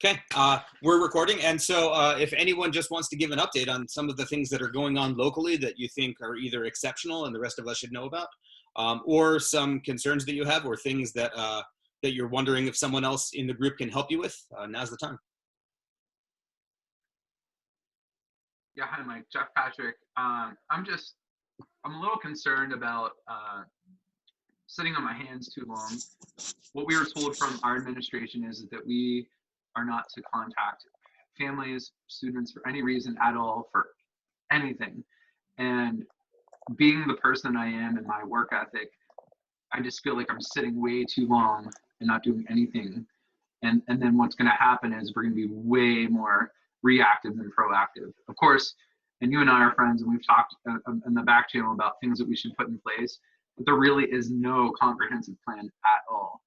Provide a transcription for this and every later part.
Okay, we're recording, and so if anyone just wants to give an update on some of the things that are going on locally that you think are either exceptional and the rest of us should know about, or some concerns that you have, or things that that you're wondering if someone else in the group can help you with, now's the time. Yeah, hi Mike, Jeff Patrick. I'm a little concerned about sitting on my hands too long. What we were told from our administration is that we are not to contact families, students for any reason at all, for anything. And being the person I am and my work ethic, I just feel like I'm sitting way too long and not doing anything. And then what's going to happen is we're going to be way more reactive than proactive. Of course, and you and I are friends, and we've talked in the back channel about things that we should put in place, but there really is no comprehensive plan at all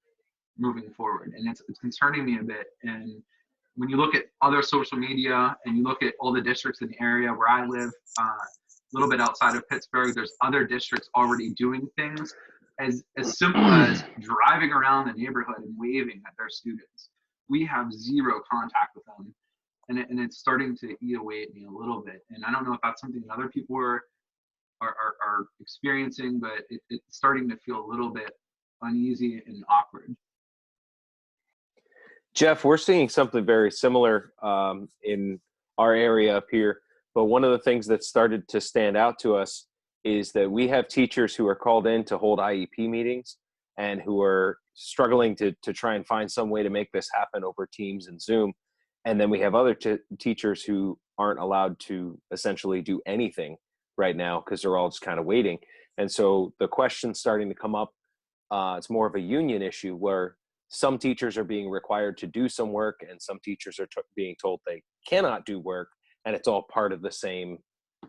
moving forward. And it's concerning me a bit. And when you look at other social media and you look at all the districts in the area where I live, a little bit outside of Pittsburgh, there's other districts already doing things as simple as driving around the neighborhood and waving at their students. We have zero contact with them. And it's starting to eat away at me a little bit. And I don't know if that's something that other people are experiencing, but it's starting to feel a little bit uneasy and awkward. Jeff, we're seeing something very similar in our area up here. But one of the things that started to stand out to us is that we have teachers who are called in to hold IEP meetings and who are struggling to try and find some way to make this happen over Teams and Zoom. And then we have other teachers who aren't allowed to essentially do anything right now because they're all just kind of waiting. And so the question's starting to come up. It's more of a union issue where some teachers are being required to do some work and some teachers are being told they cannot do work, and it's all part of the same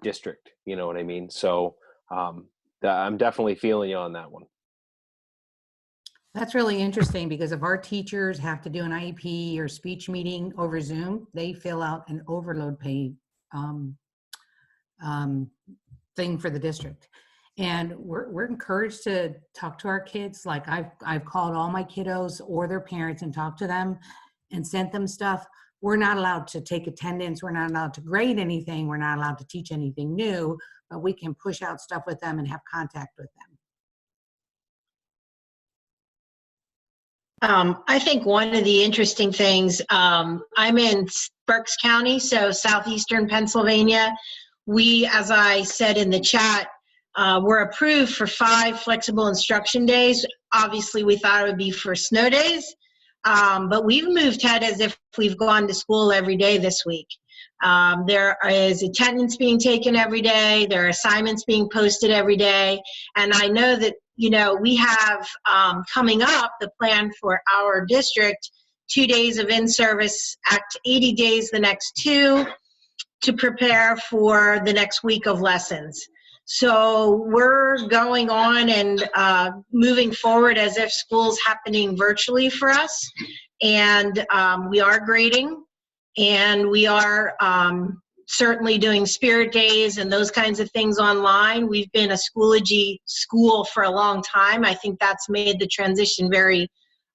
district. You know what I mean? So I'm definitely feeling you on that one. That's really interesting, because if our teachers have to do an IEP or speech meeting over Zoom, they fill out an overload pay thing for the district. And we're encouraged to talk to our kids. Like I've called all my kiddos or their parents and talked to them and sent them stuff. We're not allowed to take attendance. We're not allowed to grade anything. We're not allowed to teach anything new, but we can push out stuff with them and have contact with them. I think one of the interesting things, I'm in Berks County, so southeastern Pennsylvania. We, as I said in the chat, were approved for 5 flexible instruction days. Obviously, we thought it would be for snow days, but we've moved ahead as if we've gone to school every day this week. There is attendance being taken every day. There are assignments being posted every day. And I know that, you know, we have coming up the plan for our district, 2 days of in-service, 80 days the next 2, to prepare for the next week of lessons. So we're going on and moving forward as if school's happening virtually for us. And we are grading, and we are certainly doing spirit days and those kinds of things online. We've been a Schoology school for a long time. I think that's made the transition very,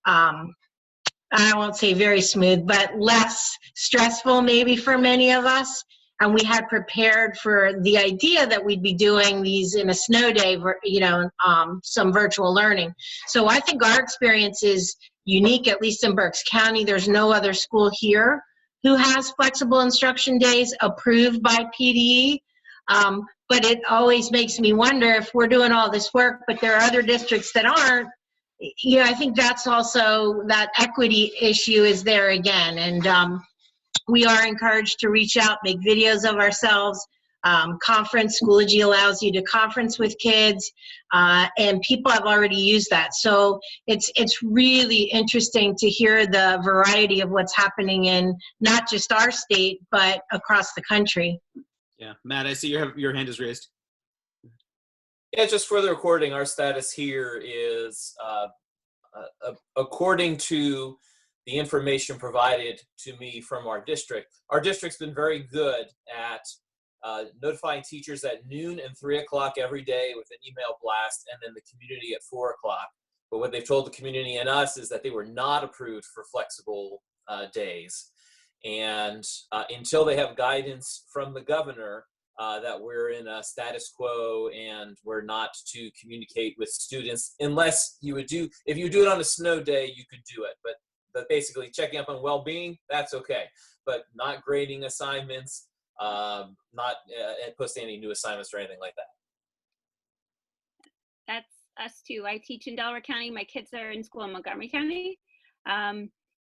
I won't say very smooth, but less stressful maybe for many of us. And we had prepared for the idea that we'd be doing these in a snow day, you know, some virtual learning. So I think our experience is unique, at least in Berks County. There's no other school here who has flexible instruction days approved by PTE. But it always makes me wonder, if we're doing all this work, but there are other districts that aren't, you know, I think that's also, that equity issue is there again. And we are encouraged to reach out, make videos of ourselves, conference. Schoology allows you to conference with kids, and people have already used that. So it's really interesting to hear the variety of what's happening in not just our state, but across the country. Yeah, Matt, I see your hand is raised. Yeah, just for the recording, our status here is according to the information provided to me from our district's been very good at notifying teachers at noon and 3 o'clock every day with an email blast, and then the community at 4 o'clock. But what they've told the community and us is that they were not approved for flexible days. And until they have guidance from the governor that we're in a status quo and we're not to communicate with students, unless you would do, if you do it on a snow day, you could do it. But basically checking up on well-being, that's okay. But not grading assignments, not posting any new assignments or anything like that. That's us too. I teach in Delaware County. My kids are in school in Montgomery County.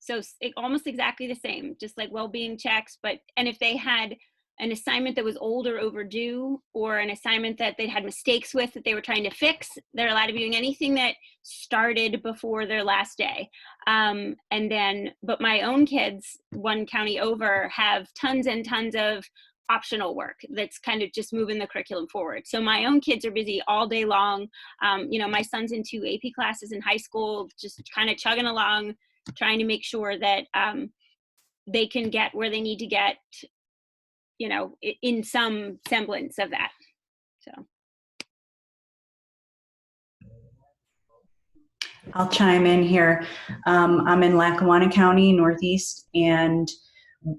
So almost exactly the same, just like well-being checks. And if they had an assignment that was old or overdue, or an assignment that they'd had mistakes with that they were trying to fix, they're allowed to be doing anything that started before their last day. But my own kids, one county over, have tons and tons of optional work that's kind of just moving the curriculum forward. So my own kids are busy all day long. My son's in 2 AP classes in high school, just kind of chugging along, trying to make sure that they can get where they need to get, in some semblance of that. So I'll chime in here. I'm in Lackawanna County, Northeast, and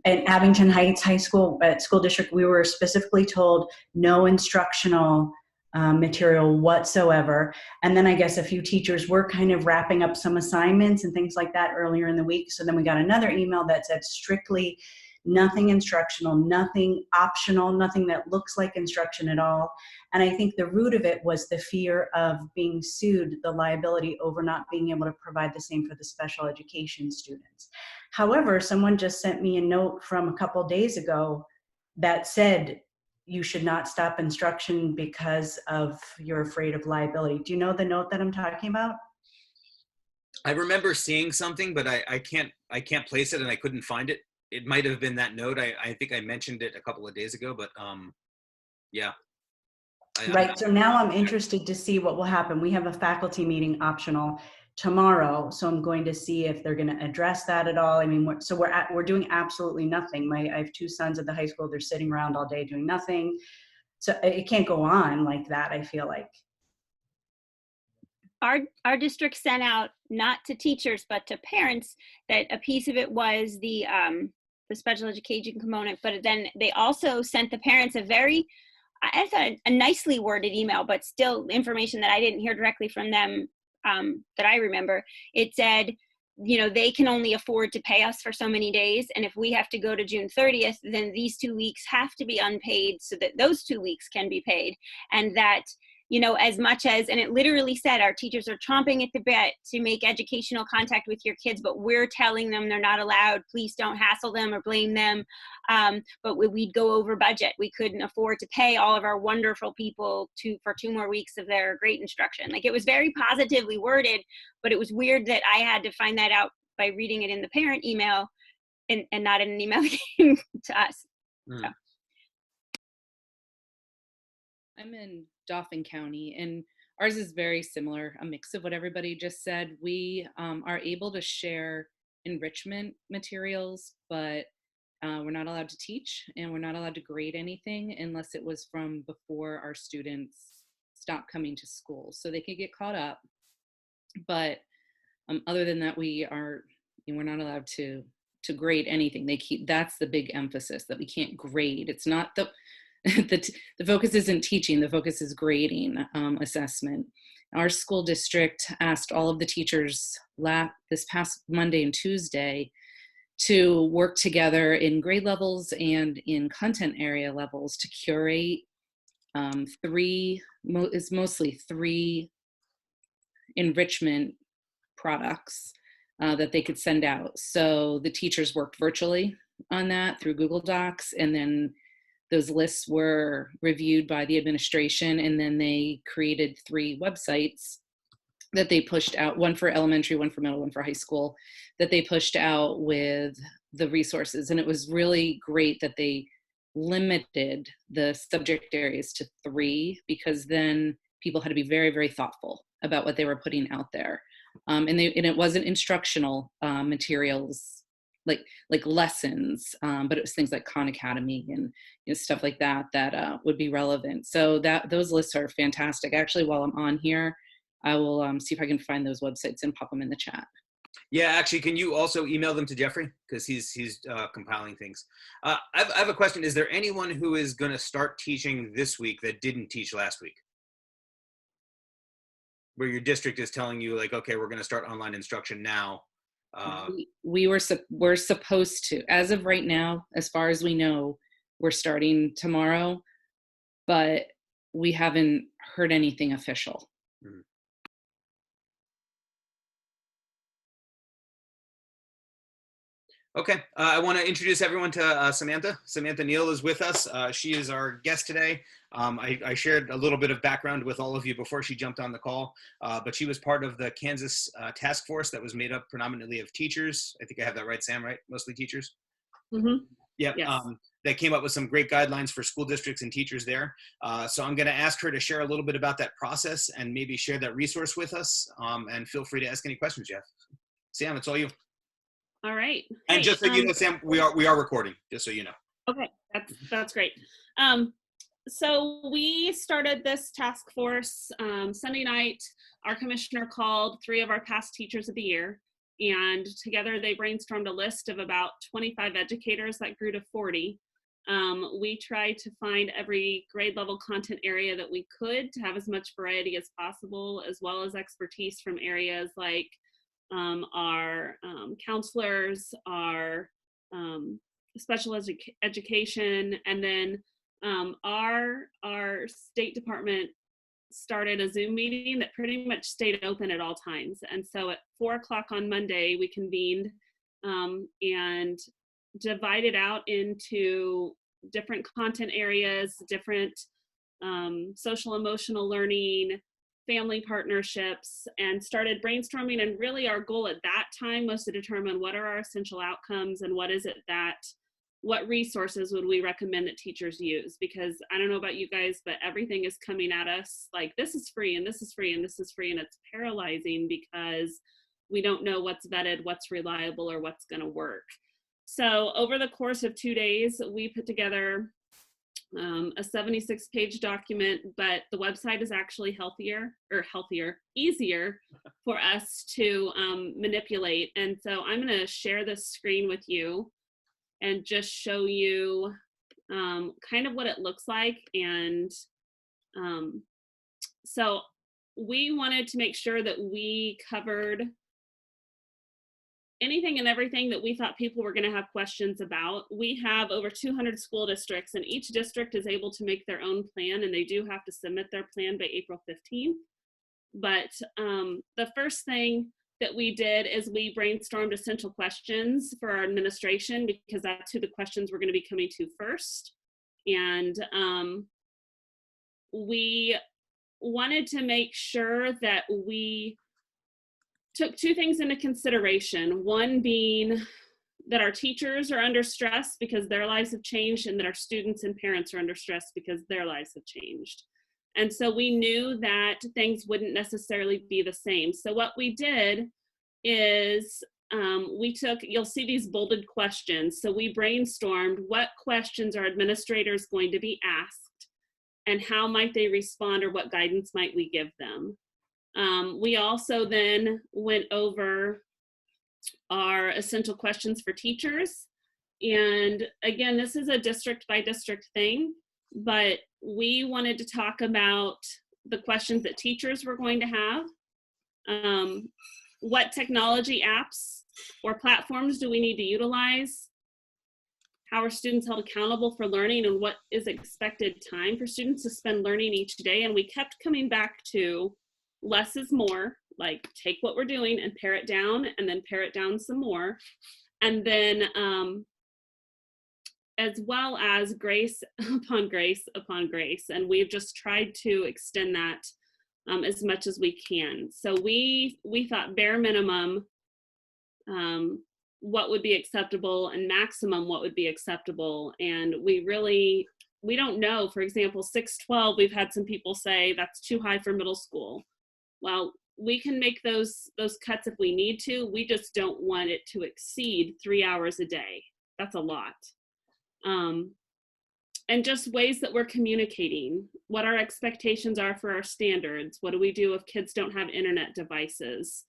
at Abington Heights High School, school district, we were specifically told no instructional material whatsoever. And then I guess a few teachers were kind of wrapping up some assignments and things like that earlier in the week. So then we got another email that said strictly nothing instructional, nothing optional, nothing that looks like instruction at all. And I think the root of it was the fear of being sued, the liability over not being able to provide the same for the special education students. However, someone just sent me a note from a couple days ago that said you should not stop instruction because of you're afraid of liability. Do you know the note that I'm talking about? I remember seeing something, but I can't place it and I couldn't find it. It might have been that note. I think I mentioned it a couple of days ago, but yeah. Right, so now I'm interested to see what will happen. We have a faculty meeting optional tomorrow, so I'm going to see if they're going to address that at all. I mean, we're doing absolutely nothing. I have 2 sons at the high school. They're sitting around all day doing nothing. So it can't go on like that, I feel like. our district sent out, not to teachers, but to parents, that a piece of it was the special education component, but then they also sent the parents I thought a nicely worded email, but still information that I didn't hear directly from them that I remember. It said, they can only afford to pay us for so many days. And if we have to go to June 30th, then these 2 weeks have to be unpaid so that those 2 weeks can be paid. And that, as much as, and it literally said, our teachers are chomping at the bit to make educational contact with your kids, but we're telling them they're not allowed. Please don't hassle them or blame them. But we'd go over budget. We couldn't afford to pay all of our wonderful people for 2 more weeks of their great instruction. Like, it was very positively worded, but it was weird that I had to find that out by reading it in the parent email and not in an email that came to us. Mm. So. I'm in Dauphin County, and ours is very similar, a mix of what everybody just said. We are able to share enrichment materials, but we're not allowed to teach, and we're not allowed to grade anything unless it was from before our students stopped coming to school. So they could get caught up, but other than that, we're not allowed to grade anything. That's the big emphasis, that we can't grade. It's not the focus isn't teaching, the focus is grading, assessment. Our school district asked all of the teachers this past Monday and Tuesday to work together in grade levels and in content area levels to curate mostly three enrichment products that they could send out. So the teachers worked virtually on that through Google Docs, and then those lists were reviewed by the administration, and then they created 3 websites that they pushed out, one for elementary, one for middle, one for high school, that they pushed out with the resources. And it was really great that they limited the subject areas to 3, because then people had to be very, very thoughtful about what they were putting out there. And it wasn't instructional materials like lessons, but it was things like Khan Academy and stuff like that would be relevant. So those lists are fantastic. Actually, while I'm on here, I will see if I can find those websites and pop them in the chat. Yeah, actually, can you also email them to Jeffrey? Because he's compiling things. I have a question. Is there anyone who is going to start teaching this week that didn't teach last week? Where your district is telling you, like, okay, we're going to start online instruction now. We're supposed to, as of right now, as far as we know, we're starting tomorrow, but we haven't heard anything official. Mm-hmm. Okay, I want to introduce everyone to Samantha. Samantha Neill is with us. She is our guest today. I shared a little bit of background with all of you before she jumped on the call, but she was part of the Kansas task force that was made up predominantly of teachers. I think I have that right, Sam, right? Mostly teachers? Mm-hmm. Yep. Yes. That came up with some great guidelines for school districts and teachers there. So I'm going to ask her to share a little bit about that process and maybe share that resource with us. And feel free to ask any questions, Jeff. Sam, it's all you. All right. And Hey, just so you know, Sam, we are recording, just so you know. Okay, that's great. So we started this task force Sunday night. Our commissioner called 3 of our past teachers of the year, and together they brainstormed a list of about 25 educators that grew to 40. We tried to find every grade level content area that we could to have as much variety as possible, as well as expertise from areas like our counselors, our special education, and then our state department started a Zoom meeting that pretty much stayed open at all times. And so at 4 o'clock on Monday, we convened and divided out into different content areas, different social emotional learning, family partnerships, and started brainstorming. And really our goal at that time was to determine what are our essential outcomes and what resources would we recommend that teachers use? Because I don't know about you guys, but everything is coming at us like this is free and this is free and this is free, and it's paralyzing because we don't know what's vetted, what's reliable, or what's going to work. So over the course of 2 days, we put together a 76-page document, but the website is actually easier for us to manipulate. And so I'm going to share this screen with you and just show you kind of what it looks like. And so we wanted to make sure that we covered anything and everything that we thought people were going to have questions about. We have over 200 school districts, and each district is able to make their own plan, and they do have to submit their plan by April 15th. But the first thing that we did is we brainstormed essential questions for our administration, because that's who the questions were going to be coming to first. And we wanted to make sure that we took 2 things into consideration. One being that our teachers are under stress because their lives have changed, and that our students and parents are under stress because their lives have changed. And so we knew that things wouldn't necessarily be the same. So what we did is you'll see these bolded questions. So we brainstormed what questions are administrators going to be asked and how might they respond, or what guidance might we give them. We also then went over our essential questions for teachers. And again, this is a district by district thing, but we wanted to talk about the questions that teachers were going to have. What technology apps or platforms do we need to utilize? How are students held accountable for learning, and what is expected time for students to spend learning each day? And we kept coming back to less is more, like take what we're doing and pare it down, and then pare it down some more. And then as well as grace upon grace upon grace. And we've just tried to extend that as much as we can. So we thought bare minimum, what would be acceptable, and maximum what would be acceptable. And we don't know. For example, 612, we've had some people say that's too high for middle school. Well, we can make those cuts if we need to. We just don't want it to exceed 3 hours a day. That's a lot. And just ways that we're communicating, what our expectations are for our standards. What do we do if kids don't have internet devices?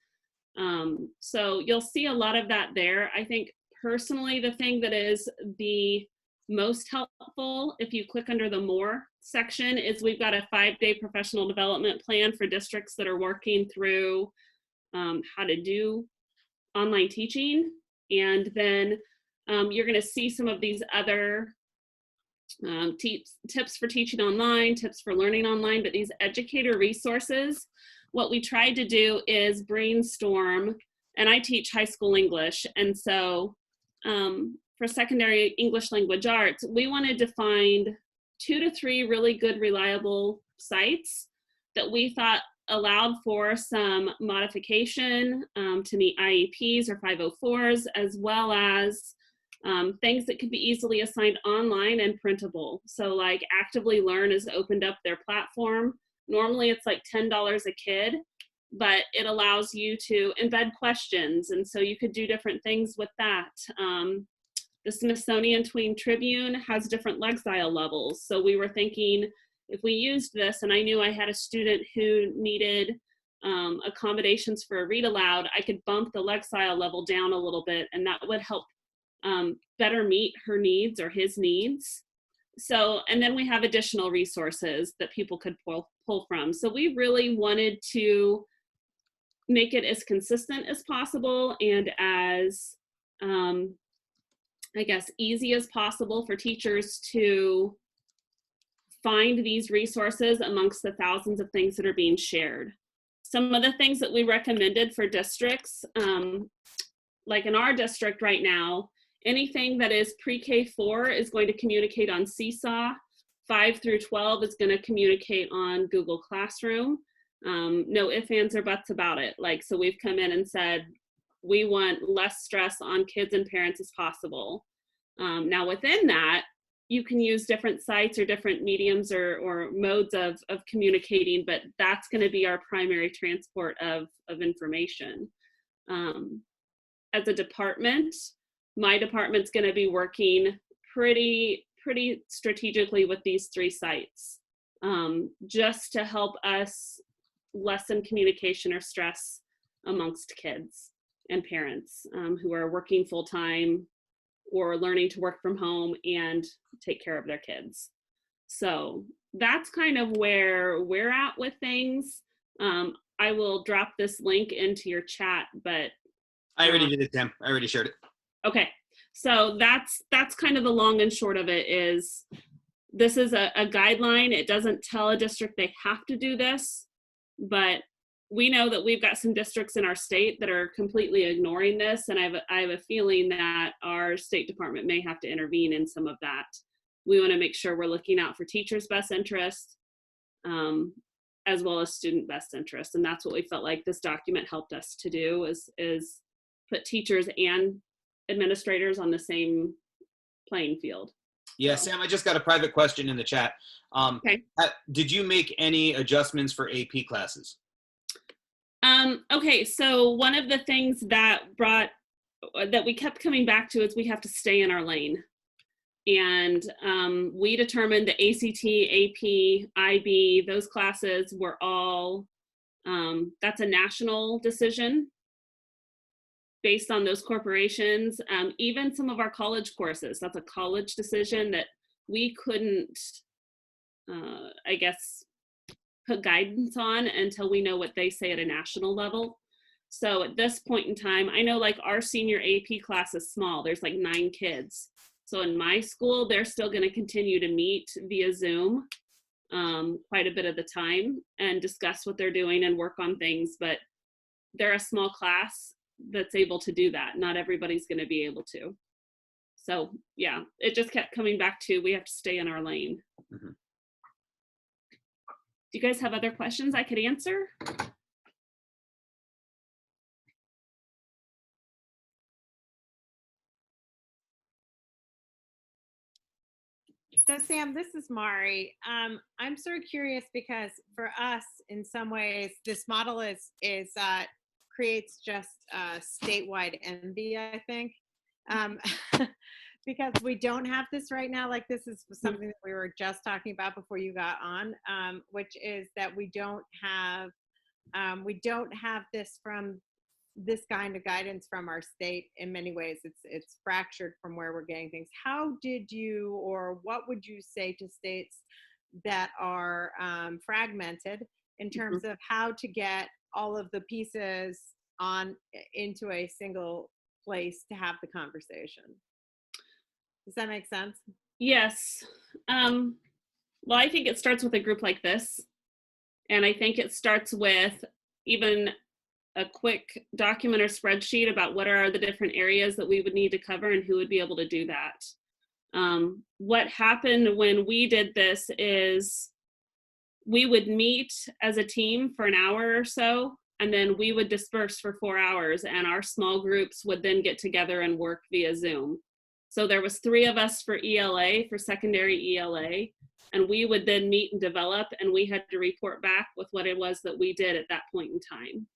So you'll see a lot of that there. I think personally, the thing that is the most helpful, if you click under the More section, is we've got a 5-day professional development plan for districts that are working through how to do online teaching. And then you're going to see some of these other tips for teaching online, tips for learning online, but these educator resources, what we tried to do is brainstorm, and I teach high school English, and so for secondary English language arts, we wanted to find 2 to 3 really good, reliable sites that we thought allowed for some modification to meet IEPs or 504s, as well as things that could be easily assigned online and printable. So like Actively Learn has opened up their platform. Normally it's like $10 a kid, but it allows you to embed questions. And so you could do different things with that. The Smithsonian Tween Tribune has different Lexile levels. So we were thinking if we used this, and I knew I had a student who needed accommodations for a read aloud, I could bump the Lexile level down a little bit, and that would help better meet her needs or his needs. So, and then we have additional resources that people could pull from. So we really wanted to make it as consistent as possible and as, I guess, easy as possible for teachers to find these resources amongst the thousands of things that are being shared. Some of the things that we recommended for districts, like in our district right now, anything that is pre-K4 is going to communicate on Seesaw. 5 through 12 is going to communicate on Google Classroom. No ifs, ands, or buts about it. Like, so we've come in and said, we want less stress on kids and parents as possible. Now within that, you can use different sites or different mediums or modes of communicating, but that's going to be our primary transport of information. As a department, my department's going to be working pretty strategically with these 3 sites, just to help us lessen communication or stress amongst kids and parents who are working full-time or learning to work from home and take care of their kids. So that's kind of where we're at with things. I will drop this link into your chat, but I already did it, Tim. I already shared it. Okay, so that's kind of the long and short of it. Is this is a guideline. It doesn't tell a district they have to do this, but we know that we've got some districts in our state that are completely ignoring this, and I have a feeling that our state department may have to intervene in some of that. We want to make sure we're looking out for teachers' best interest, as well as student best interest, and that's what we felt like this document helped us to do, is put teachers and administrators on the same playing field. Yeah, Sam, I just got a private question in the chat. Okay. Did you make any adjustments for AP classes? Okay, so one of the things that we kept coming back to is we have to stay in our lane. And we determined the ACT, AP, IB, those classes were all, that's a national decision based on those corporations. Even some of our college courses, that's a college decision that we couldn't, I guess, put guidance on until we know what they say at a national level. So at this point in time, I know like our senior AP class is small. There's like 9 kids. So in my school, they're still going to continue to meet via Zoom quite a bit of the time and discuss what they're doing and work on things. But they're a small class that's able to do that. Not everybody's going to be able to. So yeah, it just kept coming back to we have to stay in our lane. Mm-hmm. Do you guys have other questions I could answer? So Sam, this is Mari. I'm sort of curious because for us, in some ways, this model creates just statewide envy, I think, because we don't have this right now. Like this is something that we were just talking about before you got on, which is that we don't have this from this kind of guidance from our state in many ways. It's fractured from where we're getting things. How did you, or what would you say to states that are fragmented in terms of how to get all of the pieces into a single place to have the conversation? Does that make sense? Yes. Well, I think it starts with a group like this. And I think it starts with even a quick document or spreadsheet about what are the different areas that we would need to cover and who would be able to do that. What happened when we did this is we would meet as a team for an hour or so, and then we would disperse for 4 hours, and our small groups would then get together and work via Zoom. So there was 3 of us for ELA, for secondary ELA, and we would then meet and develop, and we had to report back with what it was that we did at that point in time.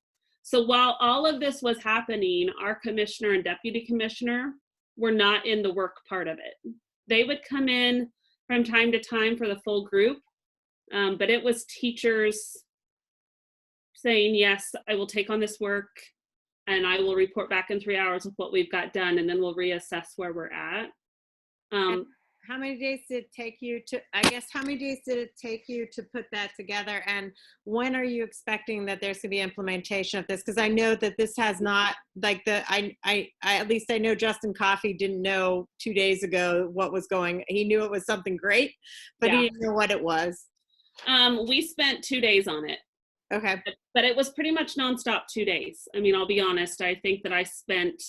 So while all of this was happening, our commissioner and deputy commissioner were not in the work part of it. They would come in from time to time for the full group, but it was teachers saying, yes, I will take on this work, and I will report back in 3 hours with what we've got done, and then we'll reassess where we're at. How many days did it take you to, I guess, how many days did it take you to put that together? And when are you expecting that there's going to be implementation of this? Because I know that this has not, like at least I know Justin Coffey didn't know 2 days ago what was going. He knew it was something great, but he didn't know what it was. We spent 2 days on it. Okay. But it was pretty much nonstop 2 days. I mean, I'll be honest, I think that I spent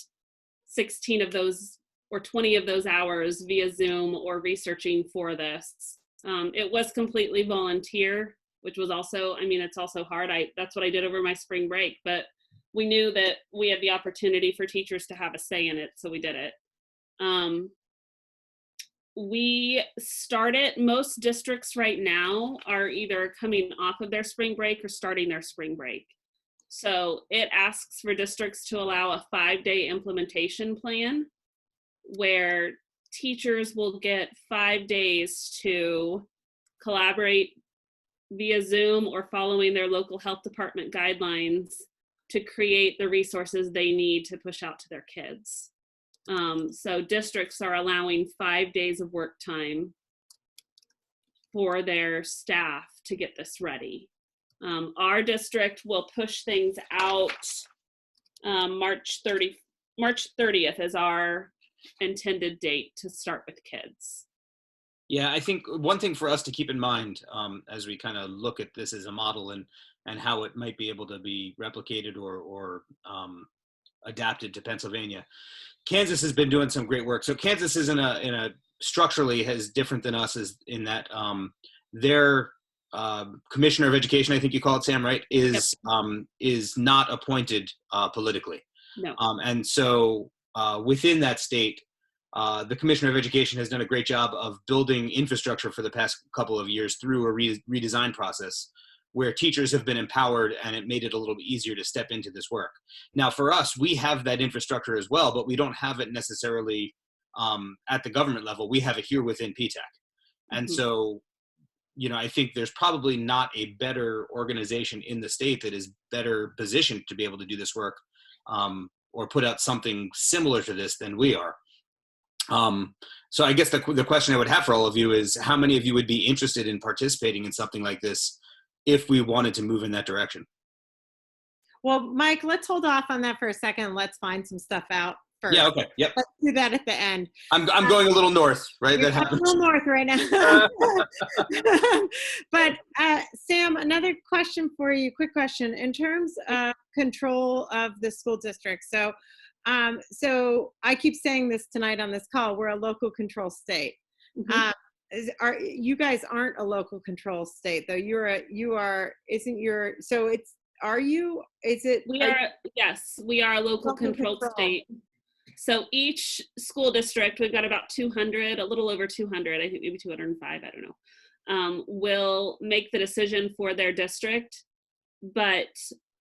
16 of those or 20 of those hours via Zoom or researching for this. It was completely volunteer, which was also, I mean, it's also hard. That's what I did over my spring break, but we knew that we had the opportunity for teachers to have a say in it, so we did it. We started, most districts right now are either coming off of their spring break or starting their spring break. So it asks for districts to allow a 5-day implementation plan where teachers will get 5 days to collaborate via Zoom or following their local health department guidelines to create the resources they need to push out to their kids. So districts are allowing 5 days of work time for their staff to get this ready. Our district will push things out. March 30th is our intended date to start with kids. Yeah, I think one thing for us to keep in mind as we kind of look at this as a model and how it might be able to be replicated or adapted to Pennsylvania. Kansas has been doing some great work. So Kansas is in a structurally is different than us is in that their commissioner of education, I think you call it, Sam, right, is not appointed politically. No. And so within that state, the commissioner of education has done a great job of building infrastructure for the past couple of years through a redesign process where teachers have been empowered, and it made it a little bit easier to step into this work. Now for us, we have that infrastructure as well, but we don't have it necessarily at the government level. We have it here within PTAC. And so, you know, I think there's probably not a better organization in the state that is better positioned to be able to do this work or put out something similar to this than we are. So I guess the question I would have for all of you is how many of you would be interested in participating in something like this if we wanted to move in that direction? Well, Mike, let's hold off on that for a second. Let's find some stuff out first. Yeah, okay, yep. Let's do that at the end. I'm going a little north, right? You're That happens. a little north right now. But Sam, another question for you, quick question. In terms of control of the school district, so I keep saying this tonight on this call, we're a local control state. You guys aren't a local control state though. We are a local control state. So each school district, we've got about 200, a little over 200, I think maybe 205, I don't know, will make the decision for their district, but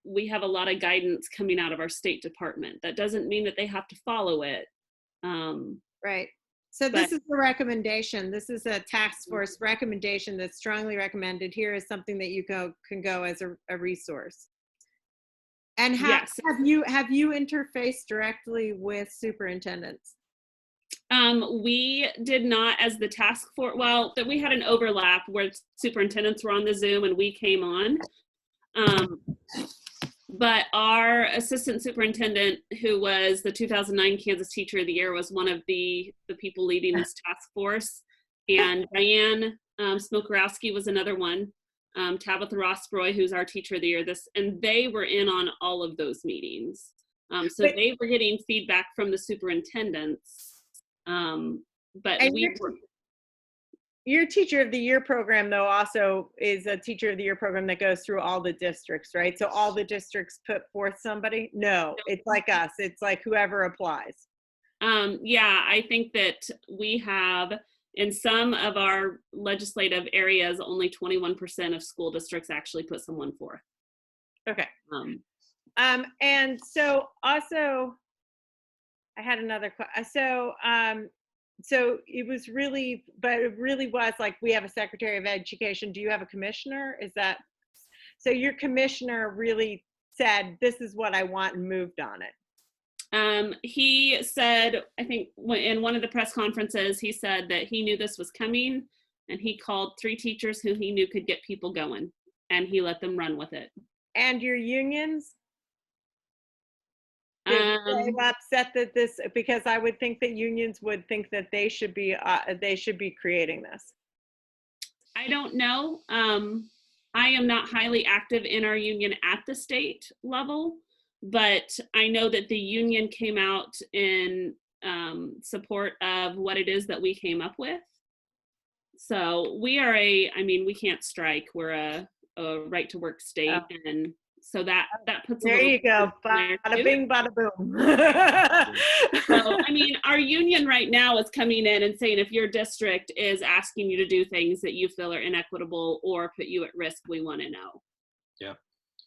we have a lot of guidance coming out of our State Department. That doesn't mean that they have to follow it. Right. So this is a recommendation. This is a task force recommendation that's strongly recommended. Here is something that you can go as a resource. And Yes. have you interfaced directly with superintendents? We did not as the task force. Well, that we had an overlap where superintendents were on the Zoom and we came on. But our assistant superintendent, who was the 2009 Kansas Teacher of the Year, was one of the people leading this task force. And Diane Smokorowski was another one. Tabitha Rossbroy, who's our Teacher of the Year, and they were in on all of those meetings. So they were getting feedback from the superintendents. But your Teacher of the Year program, though, also is a Teacher of the Year program that goes through all the districts, right? So all the districts put forth somebody? No, it's like us. It's like whoever applies. Yeah, I think that we have, in some of our legislative areas, only 21% of school districts actually put someone forth. Okay. And so also, I had another question. So it was really, but it really was like, we have a Secretary of Education. Do you have a commissioner? So your commissioner really said, this is what I want, and moved on it? He said, I think in one of the press conferences, he said that he knew this was coming, and he called 3 teachers who he knew could get people going, and he let them run with it. And your unions? They upset that this, because I would think that unions would think that they should be creating this. I don't know. I am not highly active in our union at the state level, but I know that the union came out in support of what it is that we came up with. So we are we can't strike. We're a right to work state, and so that puts there you go. Bada bing, bada boom. So our union right now is coming in and saying, if your district is asking you to do things that you feel are inequitable or put you at risk, we want to know. Yeah.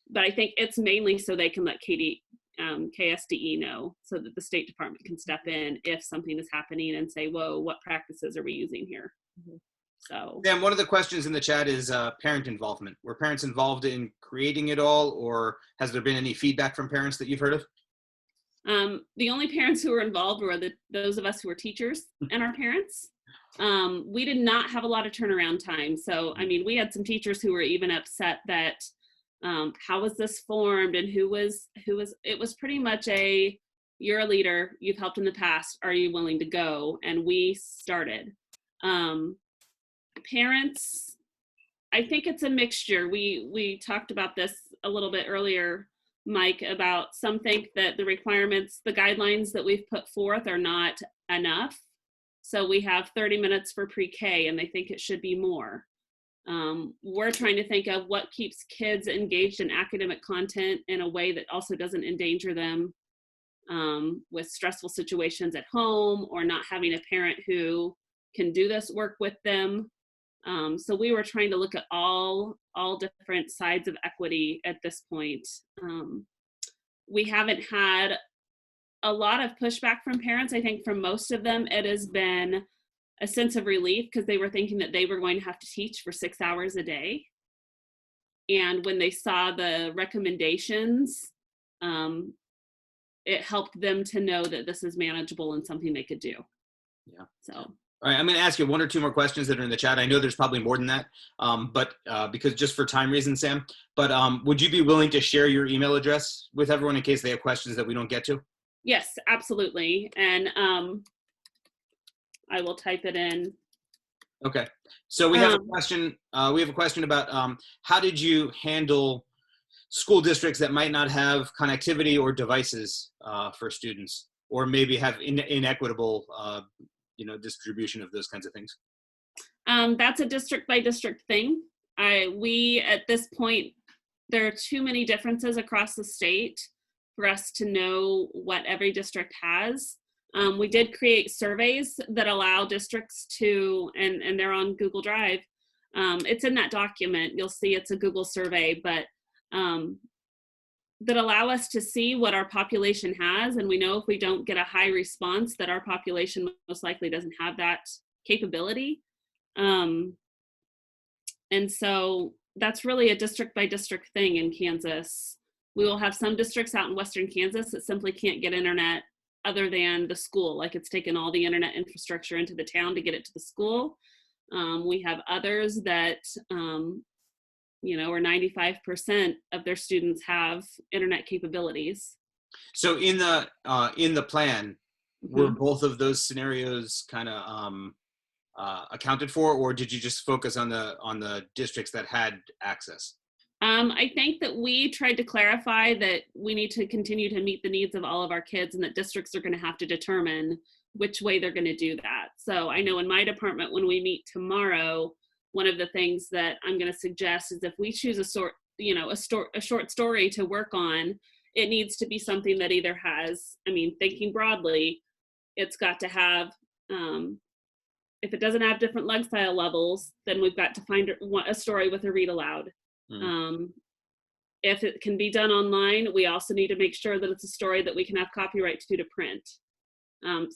But I think it's mainly so they can let KSDE know, so that the State Department can step in if something is happening and say, whoa, what practices are we using here? Mm-hmm. So, Dan, one of the questions in the chat is parent involvement. Were parents involved in creating it all, or has there been any feedback from parents that you've heard of? The only parents who were involved were those of us who were teachers and our parents. We did not have a lot of turnaround time. So, we had some teachers who were even upset that how was this formed, and who was, it was pretty much you're a leader, you've helped in the past, are you willing to go? And we started. Parents, I think it's a mixture. We talked about this a little bit earlier, Mike, about some think that the requirements, the guidelines that we've put forth are not enough. So we have 30 minutes for pre-K, and they think it should be more. We're trying to think of what keeps kids engaged in academic content in a way that also doesn't endanger them with stressful situations at home, or not having a parent who can do this work with them. So we were trying to look at all different sides of equity at this point. We haven't had a lot of pushback from parents. I think for most of them, it has been a sense of relief, because they were thinking that they were going to have to teach for 6 hours a day. And when they saw the recommendations, it helped them to know that this is manageable and something they could do. Yeah. So. All right, I'm going to ask you 1 or 2 more questions that are in the chat. I know there's probably more than that, but because just for time reasons, Sam, but would you be willing to share your email address with everyone in case they have questions that we don't get to? Yes, absolutely. And I will type it in. Okay. So we have a question. We have a question about how did you handle school districts that might not have connectivity or devices for students, or maybe have inequitable distribution of those kinds of things? That's a district by district thing. We at this point, there are too many differences across the state for us to know what every district has. We did create surveys that allow districts to, and they're on Google Drive. It's in that document. You'll see it's a Google survey, but that allow us to see what our population has. And we know if we don't get a high response, that our population most likely doesn't have that capability. And so that's really a district by district thing in Kansas. We will have some districts out in Western Kansas that simply can't get internet other than the school. Like it's taken all the internet infrastructure into the town to get it to the school. We have others that, you know, where 95% of their students have internet capabilities. So in the plan, were both of those scenarios kind of accounted for, or did you just focus on the districts that had access? I think that we tried to clarify that we need to continue to meet the needs of all of our kids, and that districts are going to have to determine which way they're going to do that. So I know in my department, when we meet tomorrow, one of the things that I'm going to suggest is if we choose a short story to work on, it needs to be something that either has, I mean, thinking broadly, it's got to have, if it doesn't have different lifestyle levels, then we've got to find a story with a read aloud. If it can be done online, we also need to make sure that it's a story that we can have copyright to print.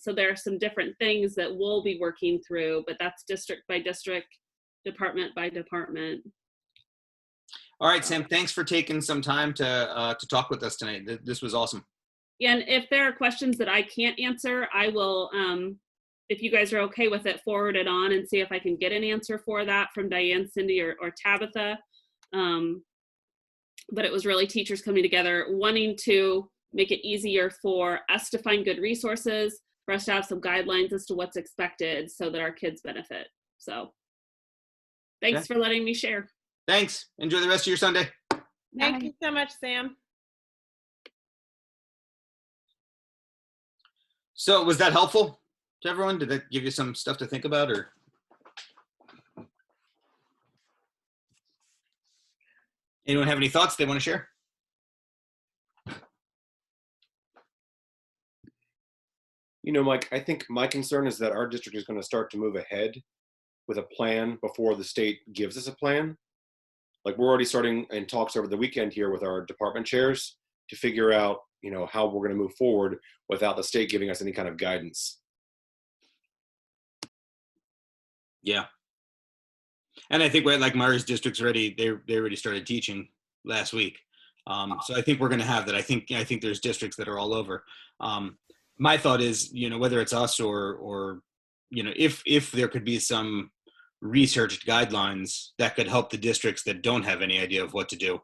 So there are some different things that we'll be working through, but that's district by district, department by department. All right, Sam, thanks for taking some time to talk with us tonight. This was awesome. And if there are questions that I can't answer, I will, if you guys are okay with it, forward it on and see if I can get an answer for that from Diane, Cindy, or Tabitha. But it was really teachers coming together, wanting to make it easier for us to find good resources, for us to have some guidelines as to what's expected so that our kids benefit. So thanks for letting me share. Thanks. Enjoy the rest of your Sunday. Thank you so much, Sam. So was that helpful to everyone? Did that give you some stuff to think about, or? Anyone have any thoughts they want to share? You know, Mike, I think my concern is that our district is going to start to move ahead with a plan before the state gives us a plan. Like we're already starting in talks over the weekend here with our department chairs to figure out, you know, how we're going to move forward without the state giving us any kind of guidance. Yeah. And I think like Mari's district's already, they already started teaching last week. So I think we're going to have that. I think there's districts that are all over. My thought is, you know, whether it's us or, you know, if there could be some researched guidelines that could help the districts that don't have any idea of what to do.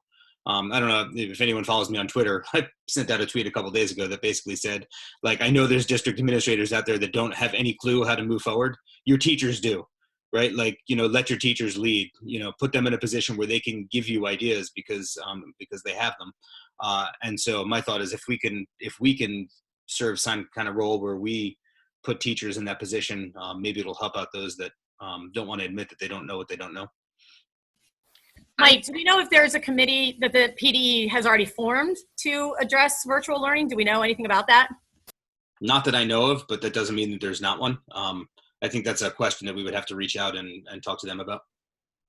I don't know if anyone follows me on Twitter. I sent out a tweet a couple of days ago that basically said, like, I know there's district administrators out there that don't have any clue how to move forward. Your teachers do, right? Like, you know, let your teachers lead, you know, put them in a position where they can give you ideas because they have them. And so my thought is if we can serve some kind of role where we put teachers in that position, maybe it'll help out those that don't want to admit that they don't know what they don't know. Mike, do we know if there's a committee that the PDE has already formed to address virtual learning? Do we know anything about that? Not that I know of, but that doesn't mean that there's not one. I think that's a question that we would have to reach out and talk to them about.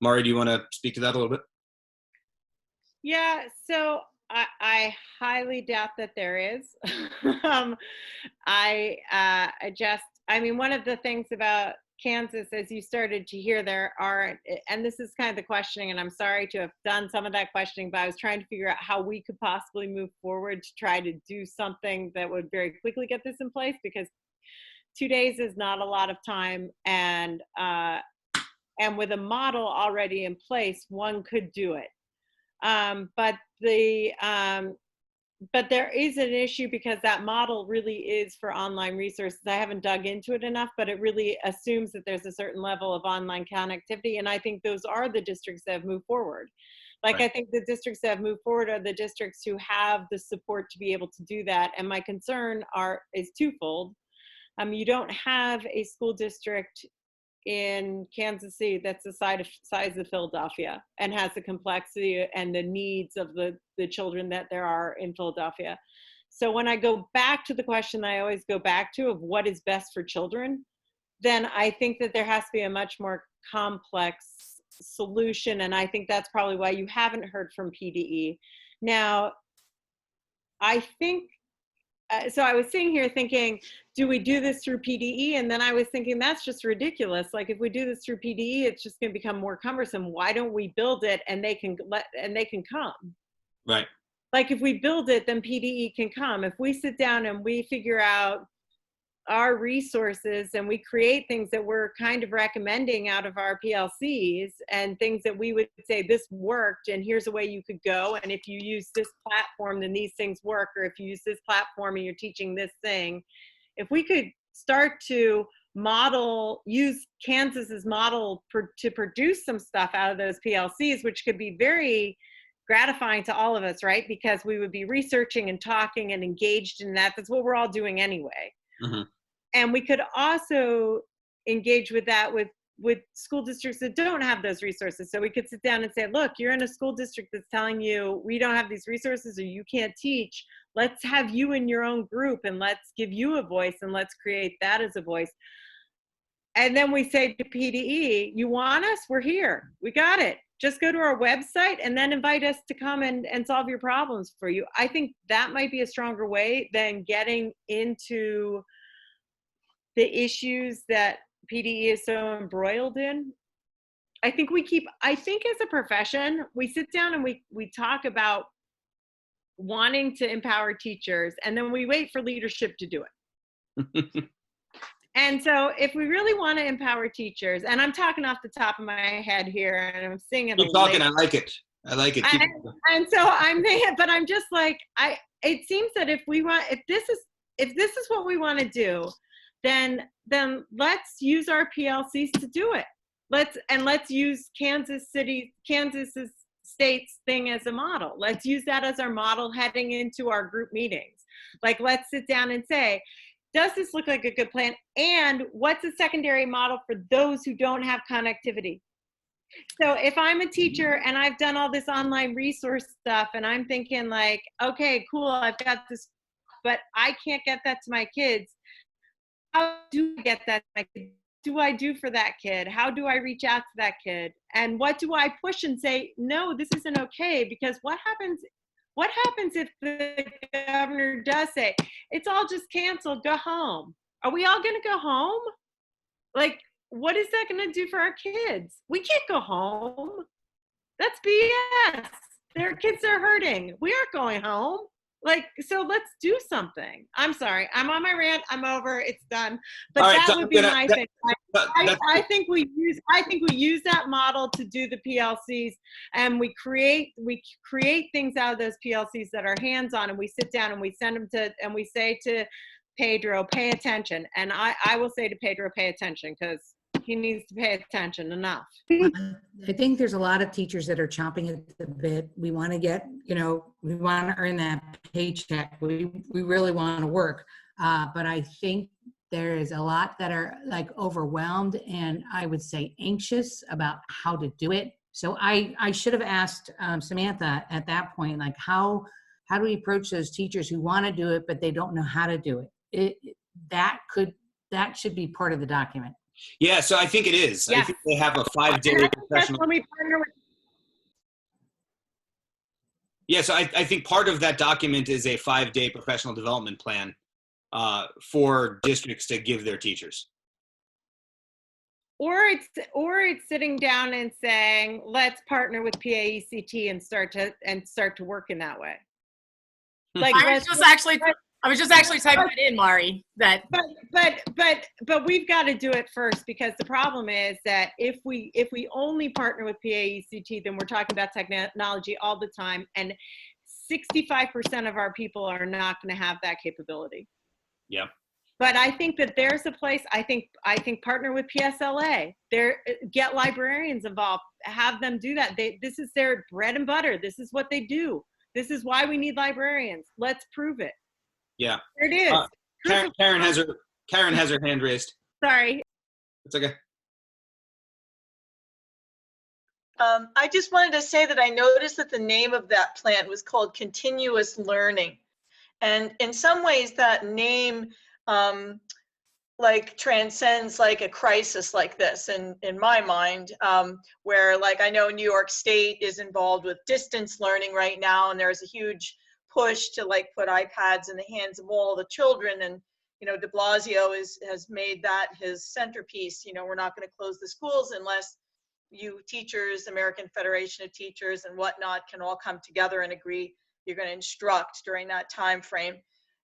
Mari, do you want to speak to that a little bit? Yeah, so I highly doubt that there is. I mean, one of the things about Kansas, as you started to hear, there are, and this is kind of the questioning, and I'm sorry to have done some of that questioning, but I was trying to figure out how we could possibly move forward to try to do something that would very quickly get this in place, because 2 days is not a lot of time, and with a model already in place, one could do it. But there is an issue because that model really is for online resources. I haven't dug into it enough, but it really assumes that there's a certain level of online connectivity. And I think those are the districts that have moved forward. Like, right. I think the districts that have moved forward are the districts who have the support to be able to do that. And my concern is twofold. You don't have a school district in Kansas City that's the size of Philadelphia and has the complexity and the needs of the children that there are in Philadelphia. So when I go back to the question I always go back to of what is best for children, then I think that there has to be a much more complex solution. And I think that's probably why you haven't heard from PDE. Now, I think, so I was sitting here thinking, do we do this through PDE? And then I was thinking, that's just ridiculous. Like, if we do this through PDE, it's just going to become more cumbersome. Why don't we build it and they can come? Right. like if we build it, then PDE can come. If we sit down and we figure out our resources and we create things that we're kind of recommending out of our PLCs and things that we would say this worked and here's a way you could go, and if you use this platform then these things work, or if you use this platform and you're teaching this thing, if we could start to use Kansas's model to produce some stuff out of those PLCs, which could be very gratifying to all of us, right? Because we would be researching and talking and engaged in that. That's what we're all doing anyway. Mm-hmm. And we could also engage with that with school districts that don't have those resources. So we could sit down and say, look, you're in a school district that's telling you we don't have these resources or you can't teach. Let's have you in your own group and let's give you a voice and let's create that as a voice. And then we say to PDE, you want us? We're here. We got it. Just go to our website and then invite us to come and solve your problems for you. I think that might be a stronger way than getting into the issues that PDE is so embroiled in. I think as a profession, we sit down and we talk about wanting to empower teachers, and then we wait for leadership to do it. And so if we really want to empower teachers, and I'm talking off the top of my head here and I'm singing. Keep talking, I like it. I like it. And so I'm thinking, but I'm just like, it sees that if this is what we want to do, then let's use our PLCs to do it. Let's use Kansas's state's thing as a model. Let's use that as our model heading into our group meetings. Like, let's sit down and say, does this look like a good plan? And what's a secondary model for those who don't have connectivity? So if I'm a teacher and I've done all this online resource stuff and I'm thinking like, okay, cool, I've got this, but I can't get that to my kids. How do I get that to my kids? What do I do for that kid? How do I reach out to that kid? And what do I push and say, no, this isn't okay? Because what happens if the governor does say, it's all just canceled, go home? Are we all gonna go home? Like, what is that gonna do for our kids? We can't go home. That's BS. Their kids are hurting. We aren't going home. Like, so let's do something. I'm sorry, I'm on my rant, I'm over, it's done. But right, that so would be my thing. I think we use that model to do the PLCs, and we create things out of those PLCs that are hands-on, and we sit down and we send them to, and we say to Pedro, pay attention. And I will say to Pedro, pay attention, because he needs to pay attention enough. I think there's a lot of teachers that are chomping at the bit. We want to get, we want to earn that paycheck. We really want to work. But I think there is a lot that are like overwhelmed and I would say anxious about how to do it. So I should have asked Samantha at that point, like how do we approach those teachers who want to do it, but they don't know how to do it? That should be part of the document. Yeah, so I think it is. Yes. I think they have a 5-day professional. When we partner with. Yeah, so I think part of that document is a 5-day professional development plan for districts to give their teachers. Or it's sitting down and saying, let's partner with PAECT and start to work in that way. Like I was just actually typing it in, Mari. But we've got to do it first, because the problem is that if we only partner with PAECT, then we're talking about technology all the time, and 65% of our people are not going to have that capability. Yeah. But I think that there's a place. I think partner with PSLA. Get librarians involved. Have them do that. This is their bread and butter. This is what they do. This is why we need librarians. Let's prove it. Yeah. There it is. Karen has her hand raised. Sorry. It's okay. I just wanted to say that I noticed that the name of that plant was called Continuous Learning. And in some ways that name like transcends like a crisis like this in my mind, where like I know New York State is involved with distance learning right now, and there's a huge push to like put iPads in the hands of all the children, and de Blasio has made that his centerpiece. We're not going to close the schools unless you teachers, American Federation of Teachers and whatnot, can all come together and agree you're going to instruct during that time frame.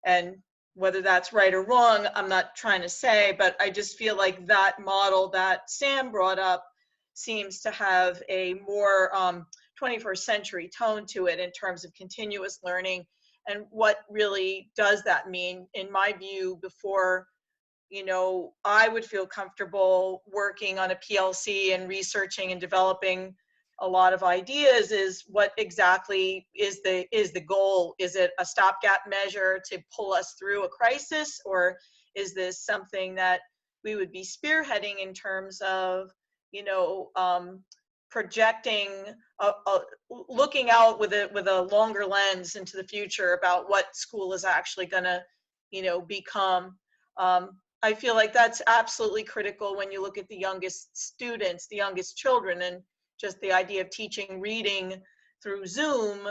And whether that's right or wrong, I'm not trying to say, but I just feel like that model that Sam brought up seems to have a more 21st century tone to it in terms of continuous learning. And what really does that mean? In my view, before, you know, I would feel comfortable working on a PLC and researching and developing a lot of ideas, is what exactly is the goal? Is it a stopgap measure to pull us through a crisis, or is this something that we would be spearheading in terms of, you know, projecting, looking out with a longer lens into the future about what school is actually going to, you know, become? I feel like that's absolutely critical when you look at the youngest students, the youngest children, and just the idea of teaching reading through Zoom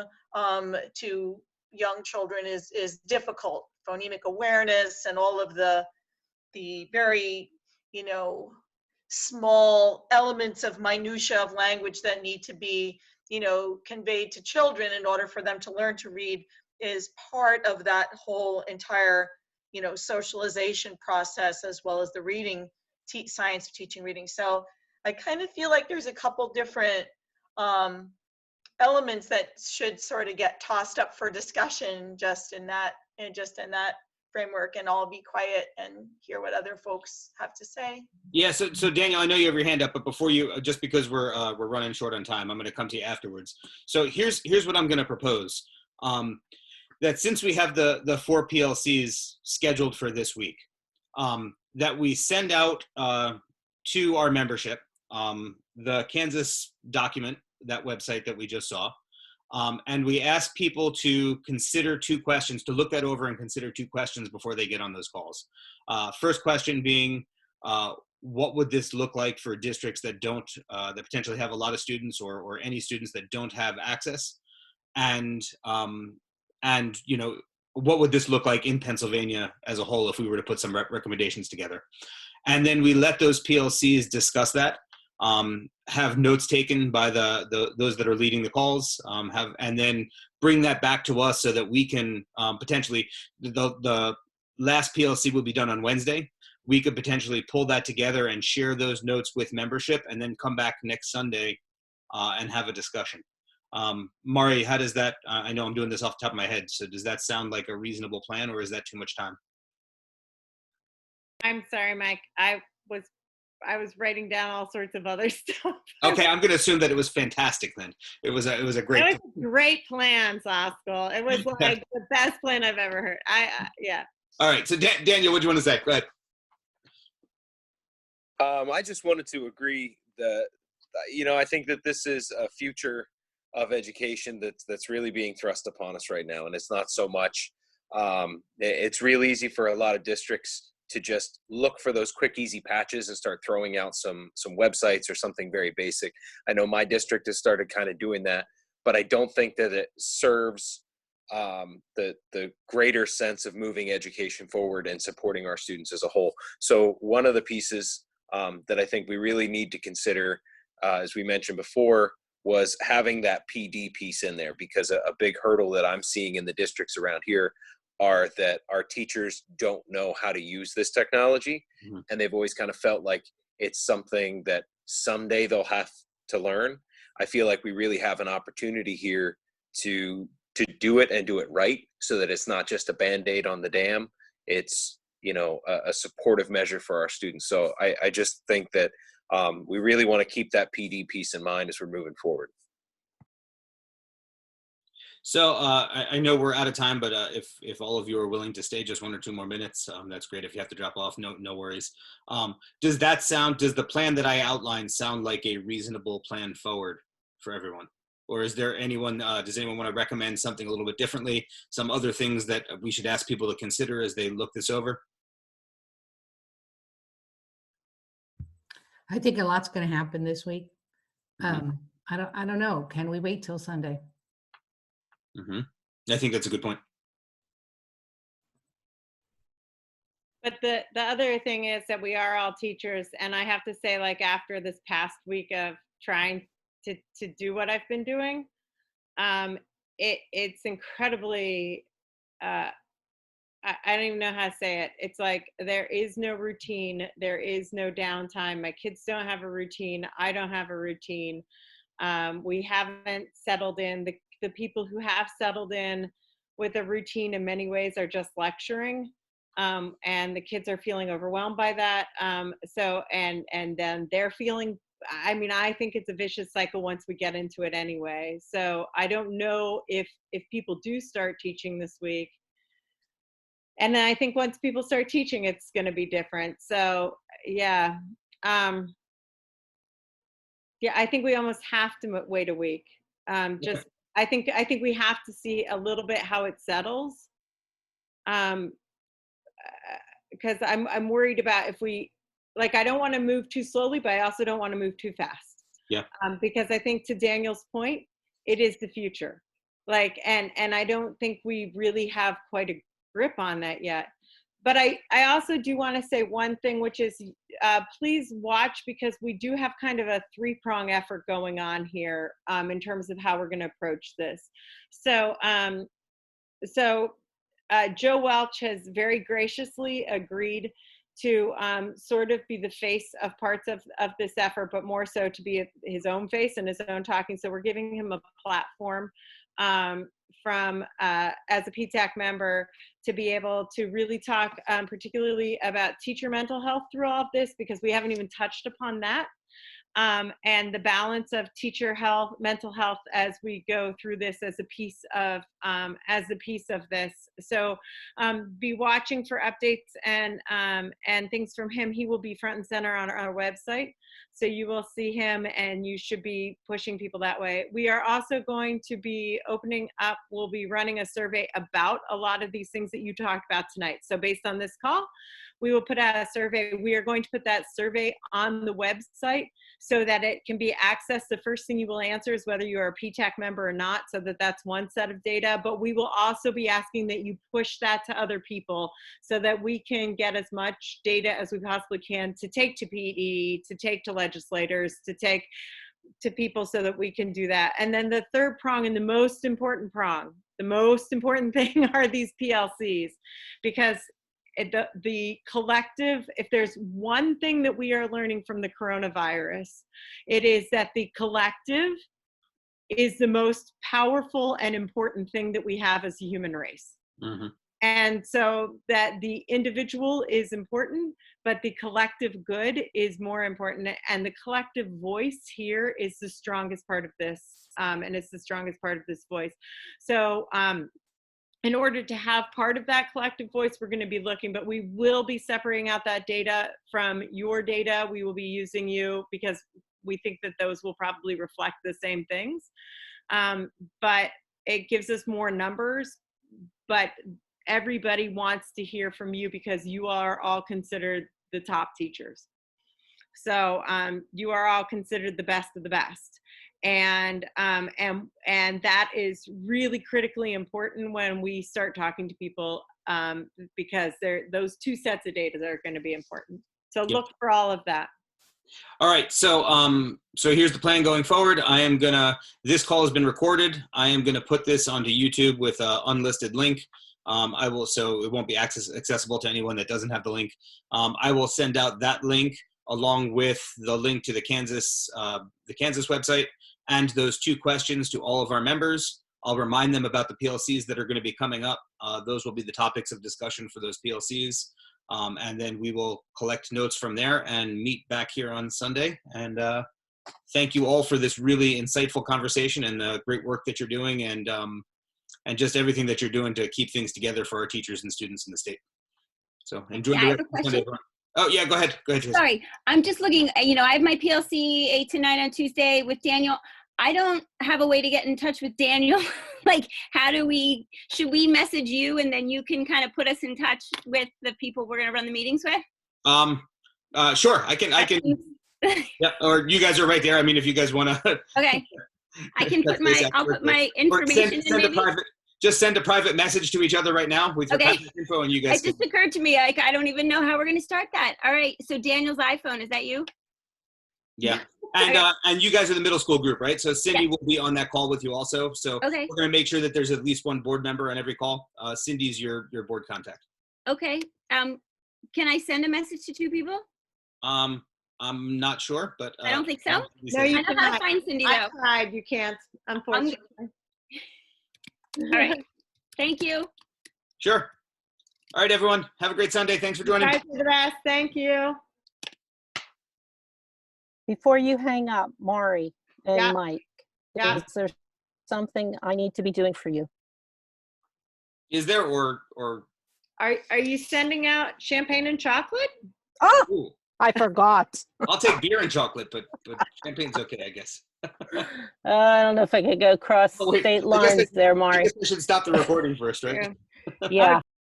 to young children is difficult. Phonemic awareness and all of the very, you know, small elements of minutia of language that need to be, you know, conveyed to children in order for them to learn to read is part of that whole entire, you know, socialization process, as well as the reading, science of teaching reading. So I kind of feel like there's a couple different elements that should sort of get tossed up for discussion just in that framework, and I'll be quiet and hear what other folks have to say. Yeah, so Daniel, I know you have your hand up, but before you, just because we're running short on time, I'm going to come to you afterwards. So here's what I'm going to propose. That since we have the 4 PLCs scheduled for this week, that we send out to our membership the Kansas document, that website that we just saw, and we ask people to consider 2 questions, to look that over and consider 2 questions before they get on those calls. First question being, what would this look like for districts that don't, that potentially have a lot of students, or any students that don't have access? And you know, what would this look like in Pennsylvania as a whole if we were to put some recommendations together? And then we let those PLCs discuss that, have notes taken by those that are leading the calls, and then bring that back to us so that we can potentially, the last PLC will be done on Wednesday. We could potentially pull that together and share those notes with membership, and then come back next Sunday and have a discussion. Mari, how does that, I know I'm doing this off the top of my head, so does that sound like a reasonable plan, or is that too much time? I'm sorry, Mike. I was writing down all sorts of other stuff. Okay, I'm going to assume that it was fantastic then. It was a great. It was a great plan, Soskell. It was like the best plan I've ever heard. Yeah. All right, so Daniel, what do you want to say? Go ahead. I just wanted to agree that, you know, I think that this is a future of education that's really being thrust upon us right now, and it's not so much. It's real easy for a lot of districts to just look for those quick, easy patches and start throwing out some websites or something very basic. I know my district has started kind of doing that, but I don't think that it serves the greater sense of moving education forward and supporting our students as a whole. So one of the pieces that I think we really need to consider, as we mentioned before, was having that PD piece in there, because a big hurdle that I'm seeing in the districts around here are that our teachers don't know how to use this technology. Mm-hmm. And they've always kind of felt like it's something that someday they'll have to learn. I feel like we really have an opportunity here to do it and do it right, so that it's not just a Band-Aid on the dam. It's, you know, a supportive measure for our students. So I just think that we really want to keep that PD piece in mind as we're moving forward. So I know we're out of time, but if all of you are willing to stay just 1 or 2 more minutes, that's great. If you have to drop off, no worries. Does the plan that I outlined sound like a reasonable plan forward for everyone? Or is there anyone, does anyone want to recommend something a little bit differently? Some other things that we should ask people to consider as they look this over? I think a lot's going to happen this week. I don't know. Can we wait till Sunday? Mm-hmm. I think that's a good point. But the other thing is that we are all teachers, and I have to say, like, after this past week of trying to do what I've been doing, it's incredibly, I don't even know how to say it. It's like there is no routine. There is no downtime. My kids don't have a routine. I don't have a routine. We haven't settled in. The people who have settled in with a routine in many ways are just lecturing. And the kids are feeling overwhelmed by that. And then they're feeling, I mean, I think it's a vicious cycle once we get into it anyway. So I don't know if people do start teaching this week. And then I think once people start teaching, it's going to be different. So yeah. I think we almost have to wait a week. I think we have to see a little bit how it settles. Because I'm worried about if we, like, I don't want to move too slowly, but I also don't want to move too fast. Yeah. Because I think, to Daniel's point, it is the future. Like, and I don't think we really have quite a grip on that yet. But I also do want to say one thing, which is please watch, because we do have kind of a three-prong effort going on here in terms of how we're going to approach this. So, Joe Welch has very graciously agreed to sort of be the face of parts of this effort, but more so to be his own face and his own talking. So we're giving him a platform from as a PTAC member to be able to really talk particularly about teacher mental health through all of this, because we haven't even touched upon that. And the balance of teacher health, mental health, as we go through this as a piece of this. So be watching for updates and things from him. He will be front and center on our website, so you will see him, and you should be pushing people that way. We are also going to be opening up. We'll be running a survey about a lot of these things that you talked about tonight. So based on this call, we will put out a survey. We are going to put that survey on the website so that it can be accessed. The first thing you will answer is whether you are a PTAC member or not, so that's one set of data. But we will also be asking that you push that to other people so that we can get as much data as we possibly can to take to PE, to take to legislators, to take to people, so that we can do that. And then the third prong, and the most important thing are these PLCs, because the collective, if there's one thing that we are learning from the coronavirus, it is that the collective is the most powerful and important thing that we have as a human race. Mm-hmm. And so that the individual is important, but the collective good is more important. And the collective voice here is the strongest part of this. And it's the strongest part of this voice. So, in order to have part of that collective voice, we're going to be looking, but we will be separating out that data from your data. We will be using you because we think that those will probably reflect the same things. But it gives us more numbers, but everybody wants to hear from you because you are all considered the top teachers. So you are all considered the best of the best. And that is really critically important when we start talking to people, because those two sets of data are going to be important. So look for all of that. All right. So here's the plan going forward. This call has been recorded. I am going to put this onto YouTube with an unlisted link. So it won't be accessible to anyone that doesn't have the link. I will send out that link along with the link to the Kansas website, and those two questions to all of our members. I'll remind them about the PLCs that are going to be coming up. Those will be the topics of discussion for those PLCs. And then we will collect notes from there and meet back here on Sunday. And thank you all for this really insightful conversation and the great work that you're doing, and just everything that you're doing to keep things together for our teachers and students in the state. So enjoy the rest of the Sunday. Oh, yeah, go ahead. Go ahead, Tracy. Sorry, I'm just looking, I have my PLC 8 to 9 on Tuesday with Daniel. I don't have a way to get in touch with Daniel. Like, should we message you and then you can kind of put us in touch with the people we're going to run the meetings with? Sure, I can, yeah, or you guys are right there. I mean, if you guys want to. Okay. I can I'll put my information in maybe. Just send a private message to each other right now with your contact info, and you guys. It just occurred to me, I don't even know how we're going to start that. All right. So Daniel's iPhone, is that you? Yeah. And you guys are the middle school group, right? So Cindy will be on that call with you also. So Okay. we're going to make sure that there's at least one board member on every call. Cindy's your board contact. Okay. Can I send a message to 2 people? I'm not sure, but I don't think so. No, you I know how to cannot. find Cindy I though. tried. You can't, unfortunately. All right. Thank you. Sure. All right, everyone. Have a great Sunday. Thanks for You joining. guys are the best. Thank you. Before you hang up, Maury and Yeah. Mike, Yeah. is there something I need to be doing for you? Is there or Are you sending out champagne and chocolate? Oh, ooh, I forgot. I'll take beer and chocolate, but champagne's okay, I guess. I don't know if I could go across Oh, wait, state I guess lines there, Maury. I guess we should stop the recording first, right? Yeah.